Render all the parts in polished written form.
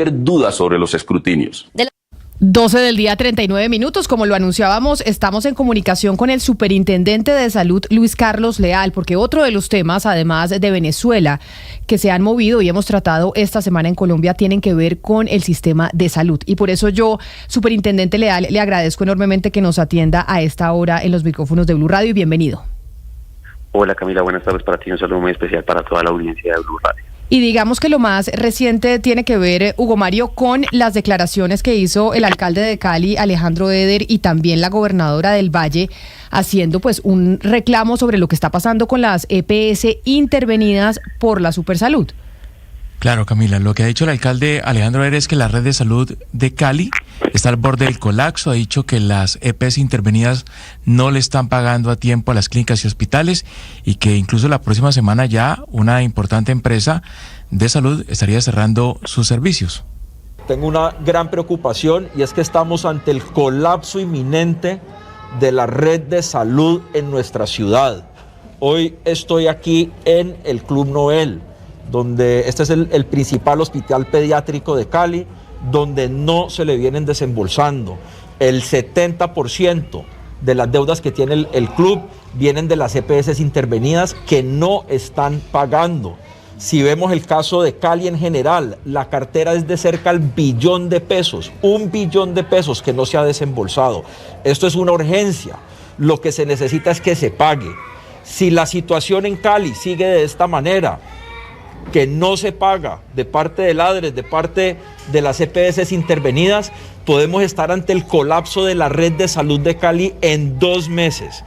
duda sobre los escrutinios. 12 del día, 39 minutos. Como lo anunciábamos, estamos en comunicación con el superintendente de salud, Luis Carlos Leal, porque otro de los temas, además de Venezuela, que se han movido y hemos tratado esta semana en Colombia, tienen que ver con el sistema de salud. Y por eso yo, superintendente Leal, le agradezco enormemente que nos atienda a esta hora en los micrófonos de Blue Radio y bienvenido. Hola Camila, buenas tardes para ti, un saludo muy especial para toda la audiencia de Blue Radio. Y digamos que lo más reciente tiene que ver, Hugo Mario, con las declaraciones que hizo el alcalde de Cali, Alejandro Eder, y también la gobernadora del Valle, haciendo pues un reclamo sobre lo que está pasando con las EPS intervenidas por la Supersalud. Claro, Camila, lo que ha dicho el alcalde Alejandro Eder es que la red de salud de Cali está al borde del colapso. Ha dicho que las EPS intervenidas no le están pagando a tiempo a las clínicas y hospitales y que incluso la próxima semana ya una importante empresa de salud estaría cerrando sus servicios. Tengo una gran preocupación y es que estamos ante el colapso inminente de la red de salud en nuestra ciudad. Hoy estoy aquí en el Club Noel, donde este es el principal hospital pediátrico de Cali, donde no se le vienen desembolsando. El 70% de las deudas que tiene el club vienen de las EPS intervenidas que no están pagando. Si vemos el caso de Cali en general, la cartera es de cerca al billón de pesos, $1 billón que no se ha desembolsado. Esto es una urgencia. Lo que se necesita es que se pague. Si la situación en Cali sigue de esta manera, que no se paga de parte del ADRES, de parte de las EPS intervenidas, podemos estar ante el colapso de la red de salud de Cali en 2 meses.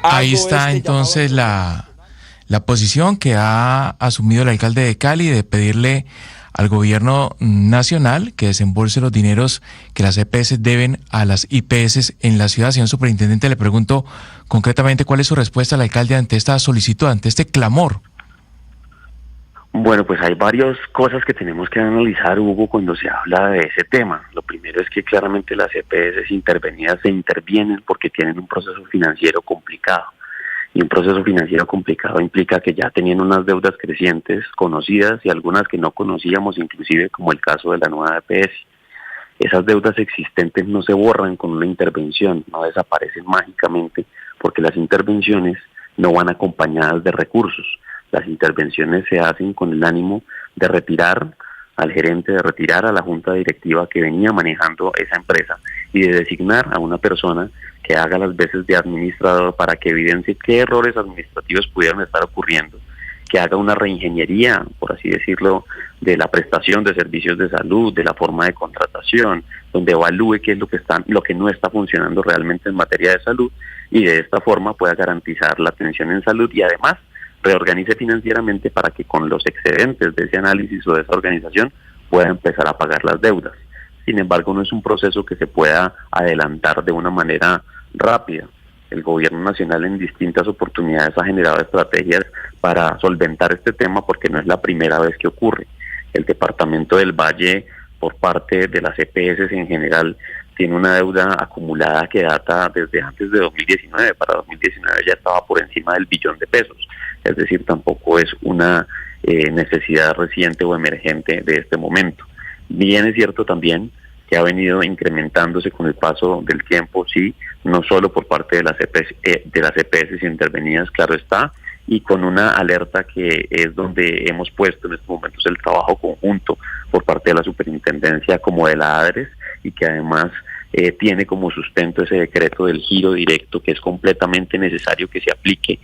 Ahí está entonces la posición que ha asumido el alcalde de Cali de pedirle al gobierno nacional que desembolse los dineros que las EPS deben a las IPS en la ciudad. Señor superintendente, le pregunto concretamente cuál es su respuesta al alcalde ante esta solicitud, ante este clamor. Bueno, pues hay varias cosas que tenemos que analizar, Hugo, cuando se habla de ese tema. Lo primero es que claramente las EPS intervenidas se intervienen porque tienen un proceso financiero complicado. Y un proceso financiero complicado implica que ya tenían unas deudas crecientes, conocidas y algunas que no conocíamos, inclusive como el caso de la nueva EPS. Esas deudas existentes no se borran con una intervención, no desaparecen mágicamente, porque las intervenciones no van acompañadas de recursos. Las intervenciones se hacen con el ánimo de retirar al gerente, de retirar a la junta directiva que venía manejando esa empresa y de designar a una persona que haga las veces de administrador para que evidencie qué errores administrativos pudieron estar ocurriendo, que haga una reingeniería, por así decirlo, de la prestación de servicios de salud, de la forma de contratación, donde evalúe qué es lo que no está funcionando realmente en materia de salud y de esta forma pueda garantizar la atención en salud y además reorganice financieramente para que con los excedentes de ese análisis o de esa organización pueda empezar a pagar las deudas. Sin embargo, no es un proceso que se pueda adelantar de una manera rápida. El gobierno nacional en distintas oportunidades ha generado estrategias para solventar este tema porque no es la primera vez que ocurre. El departamento del Valle, por parte de las EPS en general, tiene una deuda acumulada que data desde antes de 2019. Para 2019 ya estaba por encima del $1 billón. Es decir, tampoco es una necesidad reciente o emergente de este momento. Bien es cierto también que ha venido incrementándose con el paso del tiempo, sí, no solo por parte de las EPS intervenidas, claro está, y con una alerta que es donde hemos puesto en estos momentos el trabajo conjunto por parte de la superintendencia como de la ADRES y que además tiene como sustento ese decreto del giro directo que es completamente necesario que se aplique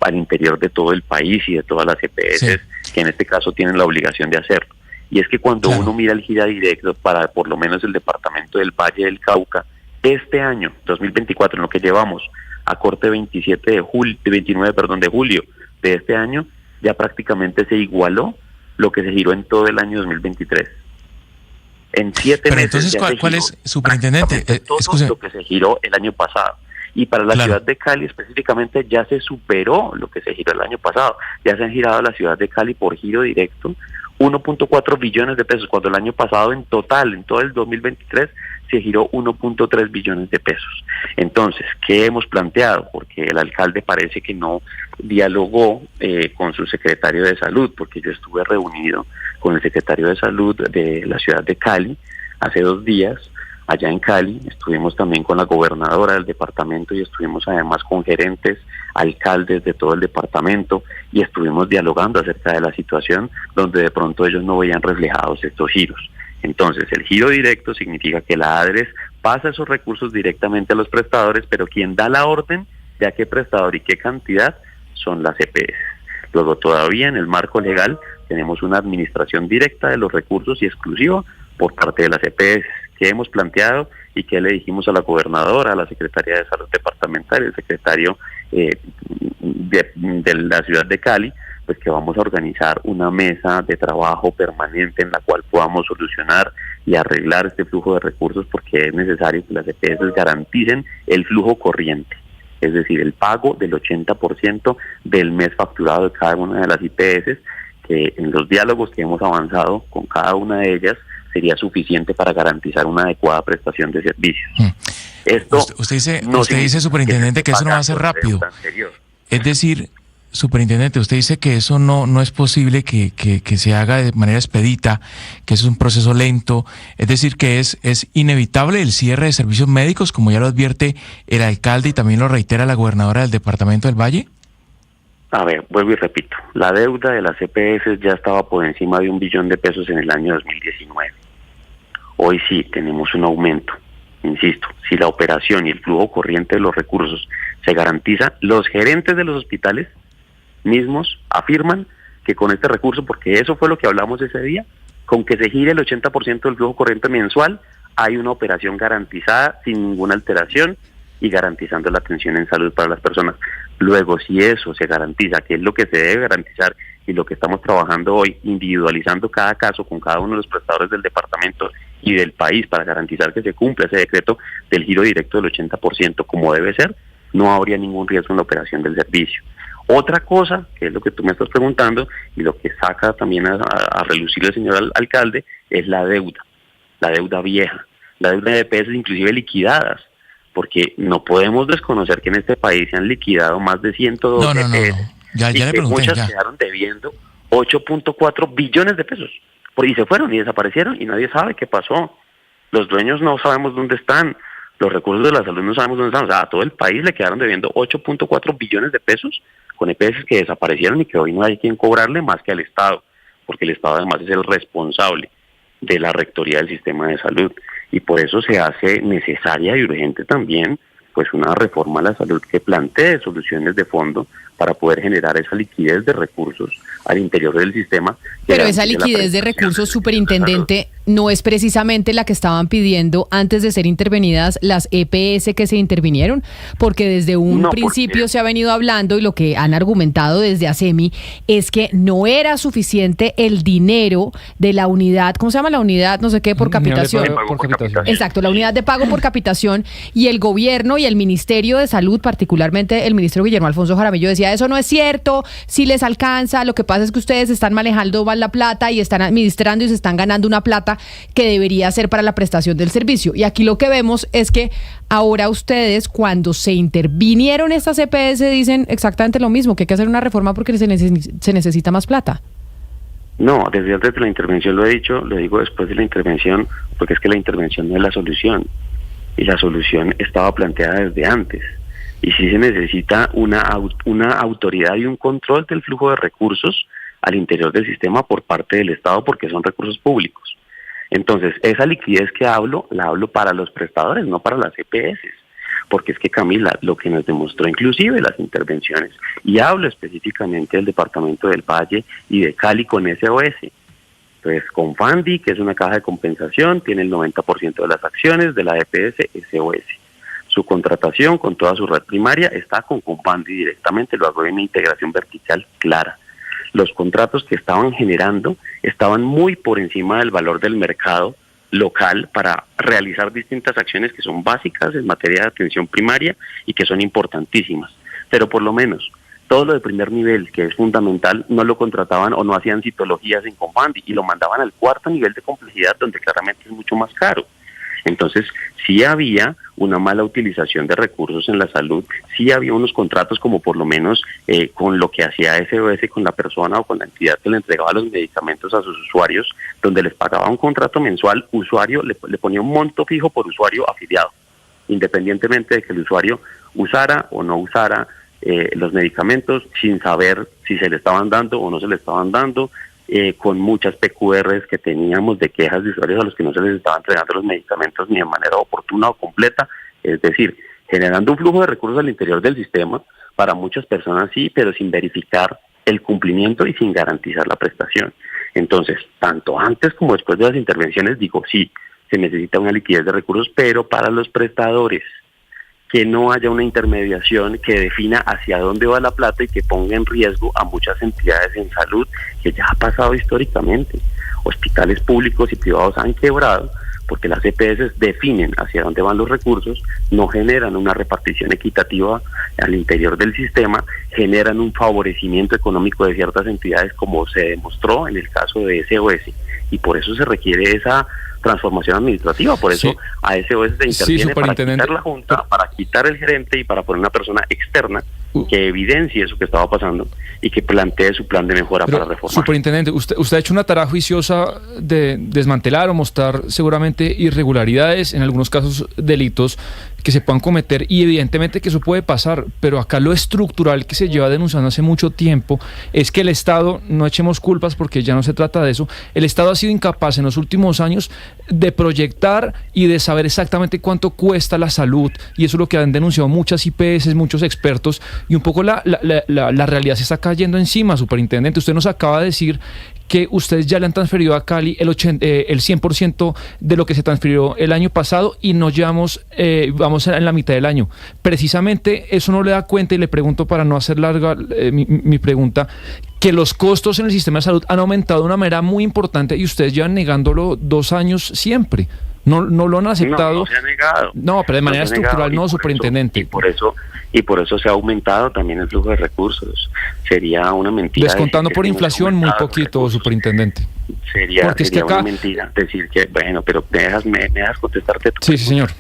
al interior de todo el país y de todas las EPS sí, que en este caso tienen la obligación de hacerlo. Y es que cuando uno mira el giro directo para por lo menos el departamento del Valle del Cauca, este año, 2024, en lo que llevamos a corte 29 de julio de este año, ya prácticamente se igualó lo que se giró en todo el año 2023. En 7 Pero meses entonces, ¿cuál es, superintendente? Todo lo que se giró el año pasado. Y para la ciudad de Cali específicamente ya se superó lo que se giró el año pasado. Ya se han girado a la ciudad de Cali por giro directo 1.4 billones de pesos, cuando el año pasado en total, en todo el 2023, se giró 1.3 billones de pesos. Entonces, ¿qué hemos planteado? Porque el alcalde parece que no dialogó con su secretario de salud, porque yo estuve reunido con el secretario de salud de la ciudad de Cali hace 2 días, allá en Cali. Estuvimos también con la gobernadora del departamento y estuvimos además con gerentes, alcaldes de todo el departamento, y estuvimos dialogando acerca de la situación donde de pronto ellos no veían reflejados estos giros. Entonces, el giro directo significa que la ADRES pasa esos recursos directamente a los prestadores, pero quien da la orden de a qué prestador y qué cantidad son las EPS. Luego, todavía en el marco legal tenemos una administración directa de los recursos y exclusiva por parte de las EPS. ¿Qué hemos planteado y qué le dijimos a la gobernadora, a la Secretaría de Salud Departamental, el secretario de la ciudad de Cali? Pues que vamos a organizar una mesa de trabajo permanente en la cual podamos solucionar y arreglar este flujo de recursos, porque es necesario que las EPS garanticen el flujo corriente, es decir, el pago del 80% del mes facturado de cada una de las IPS, que en los diálogos que hemos avanzado con cada una de ellas sería suficiente para garantizar una adecuada prestación de servicios. Esto usted dice, superintendente, que eso no va a ser rápido. Es decir, superintendente, usted dice que eso no es posible que se haga de manera expedita, que eso es un proceso lento, es decir, que es inevitable el cierre de servicios médicos, como ya lo advierte el alcalde y también lo reitera la gobernadora del departamento del Valle. A ver, vuelvo y repito, la deuda de las EPS ya estaba por encima de 1 billón de pesos en el año 2019. Hoy sí tenemos un aumento. Insisto, si la operación y el flujo corriente de los recursos se garantiza, los gerentes de los hospitales mismos afirman que con este recurso, porque eso fue lo que hablamos ese día, con que se gire el 80% del flujo corriente mensual, hay una operación garantizada sin ninguna alteración y garantizando la atención en salud para las personas. Luego, si eso se garantiza, que es lo que se debe garantizar y lo que estamos trabajando hoy, individualizando cada caso con cada uno de los prestadores del departamento y del país para garantizar que se cumpla ese decreto del giro directo del 80% como debe ser, no habría ningún riesgo en la operación del servicio. Otra cosa, que es lo que tú me estás preguntando y lo que saca también a relucir el señor alcalde, es la deuda vieja, la deuda de EPS inclusive liquidadas, porque no podemos desconocer que en este país se han liquidado más de 102 EPS. Ya y le que pregunté, muchas quedaron debiendo 8.4 billones de pesos, y se fueron y desaparecieron y nadie sabe qué pasó. Los dueños no sabemos dónde están, los recursos de la salud no sabemos dónde están. O sea, a todo el país le quedaron debiendo 8.4 billones de pesos con EPS que desaparecieron y que hoy no hay quien cobrarle más que al Estado, porque el Estado además es el responsable de la rectoría del sistema de salud, y por eso se hace necesaria y urgente también pues una reforma a la salud que plantee soluciones de fondo para poder generar esa liquidez de recursos al interior del sistema. Pero esa liquidez de recursos, superintendente, no es precisamente la que estaban pidiendo antes de ser intervenidas las EPS que se intervinieron, porque desde un principio se ha venido hablando y lo que han argumentado desde ASEMI es que no era suficiente el dinero de la unidad, ¿cómo se llama la unidad? No sé qué, por capitación. Por capitación. Exacto, la unidad de pago por capitación, y el gobierno y el Ministerio de Salud, particularmente el ministro Guillermo Alfonso Jaramillo, decía, eso no es cierto, si les alcanza, lo que pasa es que ustedes están manejando mal la plata y están administrando y se están ganando una plata que debería ser para la prestación del servicio. Y aquí lo que vemos es que ahora ustedes, cuando se intervinieron estas EPS, dicen exactamente lo mismo, que hay que hacer una reforma porque se necesita más plata. No, desde antes de la intervención lo he dicho, lo digo después de la intervención, porque es que la intervención no es la solución, y la solución estaba planteada desde antes. Y sí se necesita una autoridad y un control del flujo de recursos al interior del sistema por parte del Estado, porque son recursos públicos. Entonces, esa liquidez que hablo, la hablo para los prestadores, no para las EPS, porque es que, Camila, lo que nos demostró inclusive las intervenciones, y hablo específicamente del departamento del Valle y de Cali con SOS, pues con Fandi, que es una caja de compensación, tiene el 90% de las acciones de la EPS SOS. Su contratación con toda su red primaria está con Confandi directamente, lo hago en una integración vertical clara. Los contratos que estaban generando estaban muy por encima del valor del mercado local para realizar distintas acciones que son básicas en materia de atención primaria y que son importantísimas. Pero por lo menos Todo lo de primer nivel, que es fundamental, no lo contrataban o no hacían citologías en Confandi y lo mandaban al cuarto nivel de complejidad, donde claramente es mucho más caro. Entonces, sí había una mala utilización de recursos en la salud, sí había unos contratos como por lo menos con lo que hacía SOS con la persona o con la entidad que le entregaba los medicamentos a sus usuarios, donde les pagaba un contrato mensual, usuario le ponía un monto fijo por usuario afiliado, independientemente de que el usuario usara o no usara los medicamentos, sin saber si se le estaban dando o no se le estaban dando, con muchas PQRs que teníamos de quejas de usuarios a los que no se les estaban entregando los medicamentos ni de manera oportuna o completa, es decir, generando un flujo de recursos al interior del sistema, para muchas personas sí, pero sin verificar el cumplimiento y sin garantizar la prestación. Entonces, tanto antes como después de las intervenciones, digo, sí, se necesita una liquidez de recursos, pero para los prestadores, que no haya una intermediación que defina hacia dónde va la plata y que ponga en riesgo a muchas entidades en salud, que ya ha pasado históricamente. Hospitales públicos y privados han quebrado porque las EPS definen hacia dónde van los recursos, no generan una repartición equitativa al interior del sistema, generan un favorecimiento económico de ciertas entidades, como se demostró en el caso de SOS, y por eso se requiere esa transformación administrativa, por eso a SOS se interviene para quitar la junta, para quitar el gerente y para poner una persona externa que evidencie eso que estaba pasando y que plantee su plan de mejora para reformar. Superintendente, usted ha hecho una tarea juiciosa de desmantelar o mostrar seguramente irregularidades, en algunos casos delitos que se puedan cometer, y evidentemente que eso puede pasar, pero acá lo estructural que se lleva denunciando hace mucho tiempo es que el Estado, no echemos culpas porque ya no se trata de eso, el Estado ha sido incapaz en los últimos años de proyectar y de saber exactamente cuánto cuesta la salud, y eso es lo que han denunciado muchas IPS, muchos expertos, y un poco la realidad se está cayendo encima, superintendente. Usted nos acaba de decir que ustedes ya le han transferido a Cali el 100% de lo que se transfirió el año pasado y nos llevamos, vamos en la mitad del año. Precisamente eso no le da cuenta, y le pregunto para no hacer larga mi pregunta, que los costos en el sistema de salud han aumentado de una manera muy importante y ustedes llevan negándolo 2 años siempre. No lo han aceptado. No se ha negado. No, pero de manera estructural no, superintendente. Y por eso se ha aumentado también el flujo de recursos. Sería una mentira. Descontando por inflación muy poquito, superintendente. Sería una mentira decir que, bueno, pero me dejas contestarte tú. Sí, señor.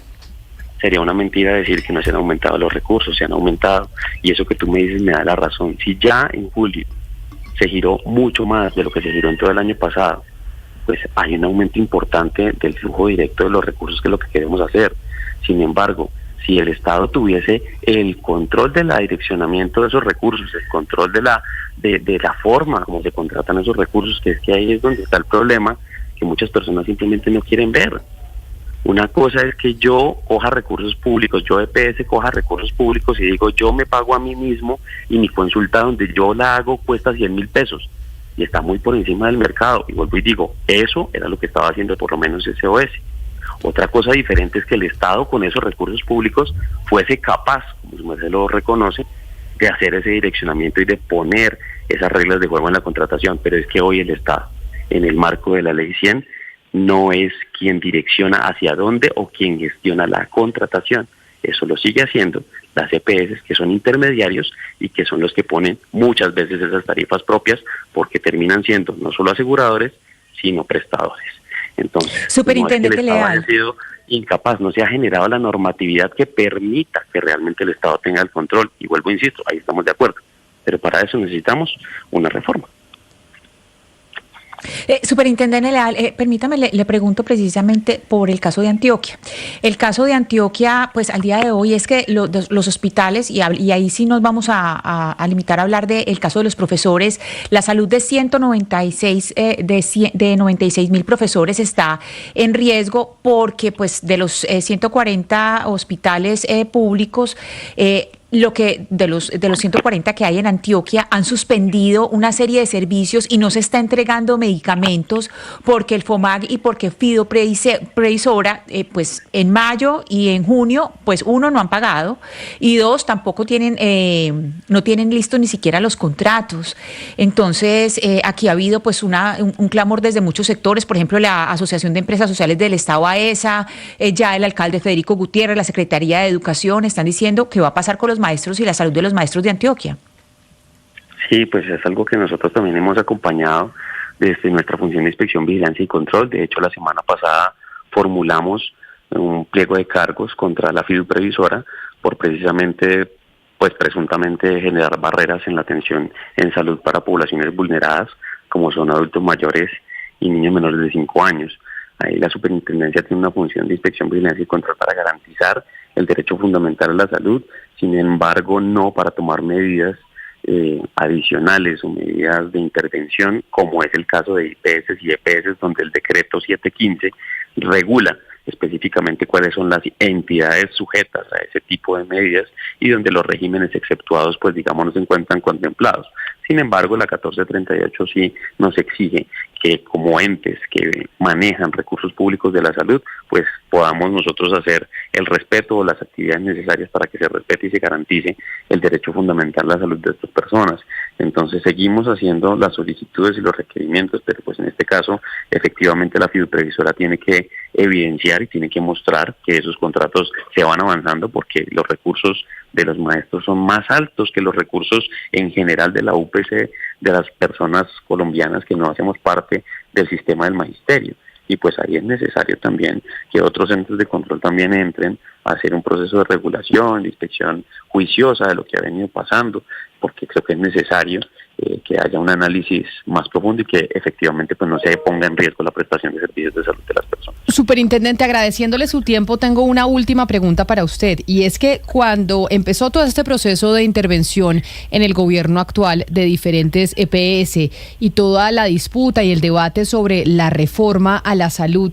Sería una mentira decir que no se han aumentado los recursos, se han aumentado. Y eso que tú me dices me da la razón. Si ya en julio se giró mucho más de lo que se giró en todo el año pasado, pues hay un aumento importante del flujo directo de los recursos, que es lo que queremos hacer. Sin embargo, si el Estado tuviese el control del direccionamiento de esos recursos, el control de la forma como se contratan esos recursos, que es que ahí es donde está el problema, que muchas personas simplemente no quieren ver. Una cosa es que yo coja recursos públicos, yo EPS coja recursos públicos y digo, yo me pago a mí mismo y mi consulta donde yo la hago cuesta 100,000 pesos. Y está muy por encima del mercado, y vuelvo y digo, eso era lo que estaba haciendo por lo menos SOS. Otra cosa diferente es que el Estado con esos recursos públicos fuese capaz, como su merced lo reconoce, de hacer ese direccionamiento y de poner esas reglas de juego en la contratación, pero es que hoy el Estado, en el marco de la Ley 100, no es quien direcciona hacia dónde o quien gestiona la contratación. Eso lo sigue haciendo las EPS, que son intermediarios y que son los que ponen muchas veces esas tarifas propias, porque terminan siendo no solo aseguradores, sino prestadores. Entonces, Superintendente no es que el Estado Leal, haya sido incapaz, no se ha generado la normatividad que permita que realmente el Estado tenga el control. Y vuelvo, insisto, ahí estamos de acuerdo. Pero para eso necesitamos una reforma. Superintendente Leal, permítame, le pregunto precisamente por el caso de Antioquia. El caso de Antioquia, pues al día de hoy es que los hospitales, y ahí sí nos vamos a limitar a hablar del caso de los profesores, la salud de 96,000 profesores está en riesgo porque pues de los 140 hospitales públicos, de los 140 que hay en Antioquia han suspendido una serie de servicios y no se está entregando medicamentos porque el FOMAG y porque Fido Previsora, pues en mayo y en junio, pues 1, no han pagado, y 2, tampoco no tienen listos ni siquiera los contratos. Entonces, aquí ha habido pues un clamor desde muchos sectores, por ejemplo, la Asociación de Empresas Sociales del Estado AESA, ya el alcalde Federico Gutiérrez, la Secretaría de Educación, están diciendo qué va a pasar con los maestros y la salud de los maestros de Antioquia. Sí, pues es algo que nosotros también hemos acompañado desde nuestra función de inspección, vigilancia y control. De hecho, la semana pasada formulamos un pliego de cargos contra la fiduprevisora por precisamente, pues presuntamente generar barreras en la atención en salud para poblaciones vulneradas, como son adultos mayores y niños menores de 5 años. Ahí la superintendencia tiene una función de inspección, vigilancia y control para garantizar el derecho fundamental a la salud, sin embargo no para tomar medidas adicionales o medidas de intervención, como es el caso de IPS y EPS, donde el decreto 715 regula específicamente cuáles son las entidades sujetas a ese tipo de medidas y donde los regímenes exceptuados, pues digamos, no se encuentran contemplados. Sin embargo, la 1438 sí nos exige que como entes que manejan recursos públicos de la salud, pues podamos nosotros hacer el respeto o las actividades necesarias para que se respete y se garantice el derecho fundamental a la salud de estas personas. Entonces seguimos haciendo las solicitudes y los requerimientos, pero pues en este caso efectivamente la fiduprevisora tiene que evidenciar y tiene que mostrar que esos contratos se van avanzando, porque los recursos de los maestros son más altos que los recursos en general de la UPC, de las personas colombianas que no hacemos parte del sistema del magisterio. Y pues ahí es necesario también que otros entes de control también entren a hacer un proceso de regulación, de inspección juiciosa de lo que ha venido pasando, porque creo que es necesario que haya un análisis más profundo y que efectivamente pues no se ponga en riesgo la prestación de servicios de salud de las personas. Superintendente, agradeciéndole su tiempo, tengo una última pregunta para usted, y es que cuando empezó todo este proceso de intervención en el gobierno actual de diferentes EPS y toda la disputa y el debate sobre la reforma a la salud,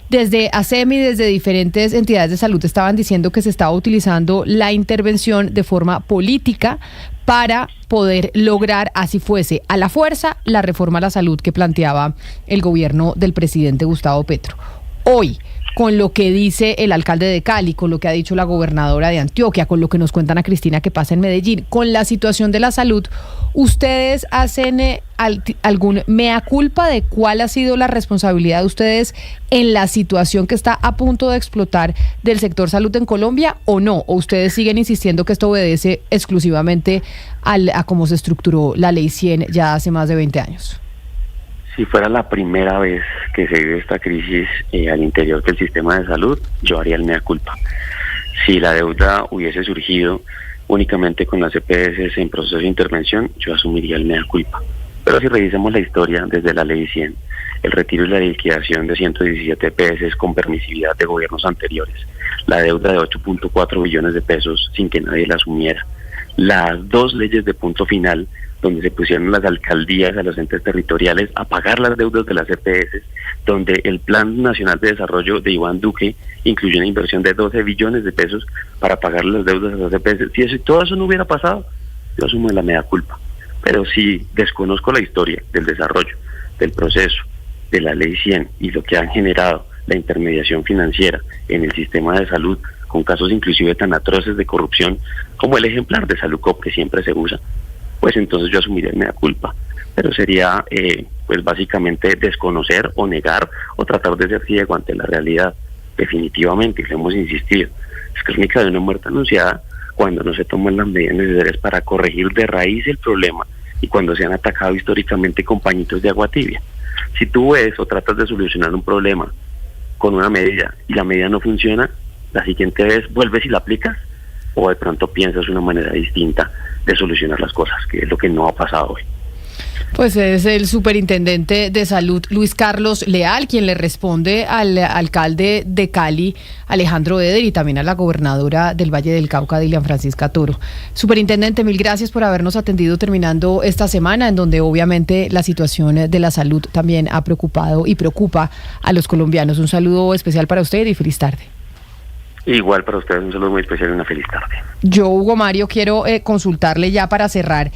desde ASEMI, desde diferentes entidades de salud estaban diciendo que se estaba utilizando la intervención de forma política para poder lograr, así fuese, a la fuerza, la reforma a la salud que planteaba el gobierno del presidente Gustavo Petro. Hoy, con lo que dice el alcalde de Cali, con lo que ha dicho la gobernadora de Antioquia, con lo que nos cuentan a Cristina que pasa en Medellín, con la situación de la salud, ¿ustedes hacen algún mea culpa de cuál ha sido la responsabilidad de ustedes en la situación que está a punto de explotar del sector salud en Colombia o no? ¿O ustedes siguen insistiendo que esto obedece exclusivamente a cómo se estructuró la Ley 100 ya hace más de 20 años? Si fuera la primera vez que se vive esta crisis al interior del sistema de salud, yo haría el mea culpa. Si la deuda hubiese surgido únicamente con las EPS en proceso de intervención, yo asumiría el mea culpa. Pero si revisamos la historia desde la Ley 100, el retiro y la liquidación de 117 EPS con permisividad de gobiernos anteriores, la deuda de 8.4 billones de pesos sin que nadie la asumiera, las 2 leyes de punto final donde se pusieron las alcaldías a los entes territoriales a pagar las deudas de las EPS, donde el Plan Nacional de Desarrollo de Iván Duque incluyó una inversión de 12 billones de pesos para pagar las deudas a las EPS. Si todo eso no hubiera pasado, yo asumo la mea culpa. Pero si desconozco la historia del desarrollo, del proceso, de la Ley 100 y lo que han generado la intermediación financiera en el sistema de salud, con casos inclusive tan atroces de corrupción como el ejemplar de Salucop que siempre se usa, pues entonces yo asumiré mea culpa. Pero sería pues básicamente desconocer o negar o tratar de ser ciego ante la realidad. Definitivamente, y lo hemos insistido, es crónica de una muerte anunciada cuando no se toman las medidas necesarias para corregir de raíz el problema y cuando se han atacado históricamente con pañitos de agua tibia. Si tú ves o tratas de solucionar un problema con una medida y la medida no funciona, la siguiente vez vuelves y la aplicas, o de pronto piensas una manera distinta de solucionar las cosas, que es lo que no ha pasado hoy. Pues es el superintendente de salud, Luis Carlos Leal, quien le responde al alcalde de Cali, Alejandro Eder, y también a la gobernadora del Valle del Cauca, Dilian Francisca Toro. Superintendente, mil gracias por habernos atendido terminando esta semana, en donde obviamente la situación de la salud también ha preocupado y preocupa a los colombianos. Un saludo especial para usted y feliz tarde. Igual para ustedes, un saludo muy especial y una feliz tarde. Yo, Hugo Mario, quiero consultarle ya para cerrar.